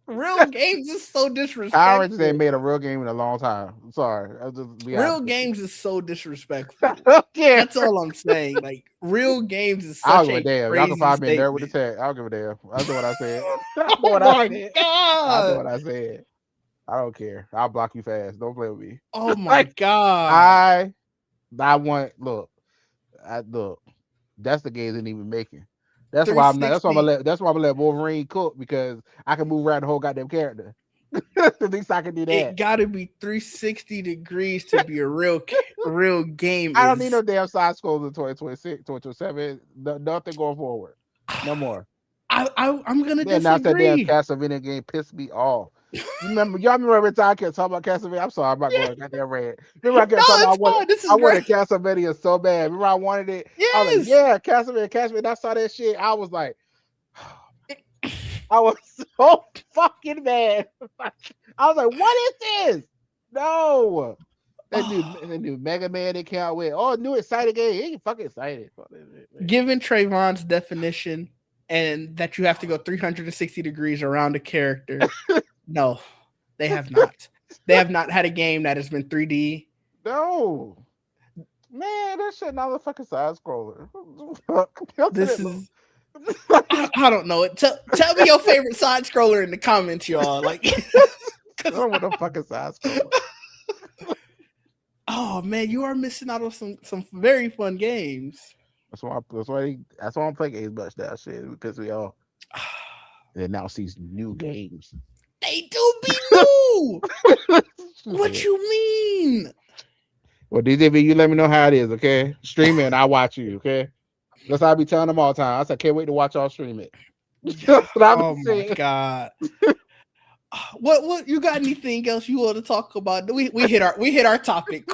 Real games is so Power Rangers disrespectful. ain't made a real game in a long time. I'm sorry. I'll just be Real honest with you. games is so disrespectful. Okay. That's all I'm saying. Like real games is I don't such give a a damn. Y'all can crazy find me in there with the statement. tag. I don't give a damn. I know what I said. I know Oh what I my said. I know god. what I said. I don't care. I'll block you fast. Don't play with me. Oh my Like god. I want look. Look. That's the game they didn't even making. That's why I'm not. 360. That's why I'm gonna let Wolverine cook because I can move around the whole goddamn character. At least I can do It that. gotta be 360 degrees to be a real game. I don't need no damn side scrolls in 2026, 2027. Nothing going forward. No more. I'm gonna Then now that damn disagree. Castlevania game pissed me off. Y'all remember every time I kept talking about Castlevania? I'm sorry, I'm not Yeah. going goddamn red. Remember I No, kept talking about it's fine. This is I wanted great. Castlevania so bad. Remember I wanted it? I was like, Yes. yeah, Castlevania. I saw that shit. I was like, I was so fucking mad. I was like, what is this? No. That new Mega Man they came out with. Oh, new exciting game. He ain't fucking excited. Given Trayvon's definition and that you have to go 360 degrees around a character, no, they have not. They have not had a game that has been 3D. No. Man, that shit not a fucking side scroller. This is I don't know it. Tell me your favorite side scroller in the comments, y'all. Like, I don't want no fucking side scroller. oh man, you are missing out on some very fun games. That's why I don't play games much now, shit, because we all they announce these new games. They do be new. What you mean? Well, DJB, you let me know how it is, okay? Stream it and I watch you, okay? That's how I be telling them all the time. I said, can't wait to watch y'all stream it. That's what I Oh be my saying. god. What you got anything else you want to talk about? We hit our topic.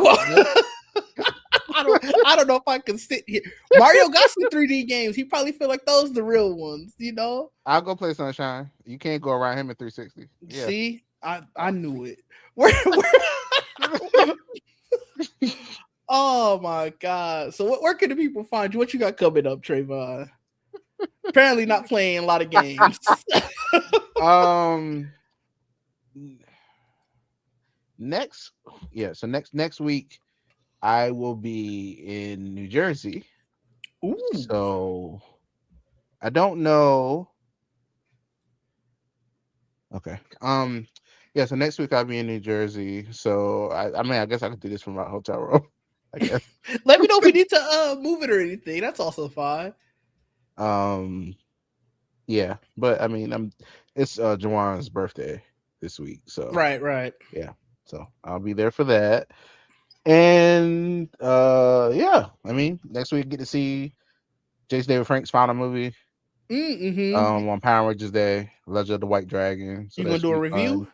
I don't know if I can sit here. Mario got some 3D games. He probably feel like those the real ones, you know? I'll go play Sunshine. You can't go around him at 360. Yeah. See? I knew it. Where oh my god. So where can the people find you? What you got coming up, Trayvon? Apparently not playing a lot of games. Next week I will be in New Jersey. Ooh. So I don't know. Okay. Yeah, so next week I'll be in New Jersey. So I mean I guess I could do this from my hotel room. I guess. Let me know if you need to move it or anything. That's also fine. Yeah, but I mean it's Jawan's birthday this week. So Right. yeah. So I'll be there for that. And yeah, I mean next week get to see Jason David Frank's final movie. Mm-hmm. On Power Rangers Day, Legend of the White Dragon. So You that gonna should do a be review? fun.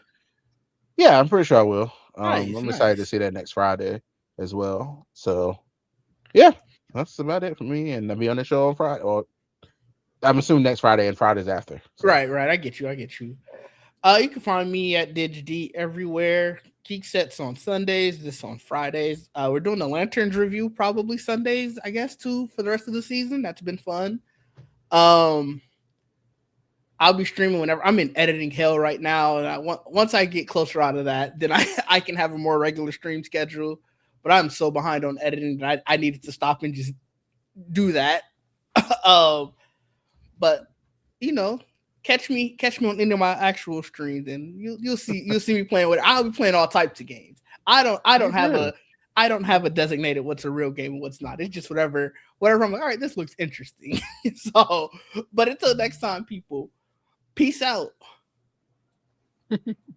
Yeah, I'm pretty sure I will. Nice. I'm excited to see that next Friday as well. So yeah, that's about it for me. And I'll be on the show on Friday, or I'm assuming next Friday and Fridays after. So. Right. I get you. You can find me at DigD everywhere. Geek Sets on Sundays, this on Fridays. We're doing the Lanterns review probably Sundays, I guess, too, for the rest of the season. That's been fun. I'll be streaming whenever I'm in editing hell right now, and once I get closer out of that, then I can have a more regular stream schedule. But I'm so behind on editing that I needed to stop and just do that. But you know, catch me on any of my actual streams, and you'll see me playing with it. I'll be playing all types of games. I don't have a designated what's a real game and what's not. It's just whatever I'm like, all right, this looks interesting. So, but until next time, people, peace out.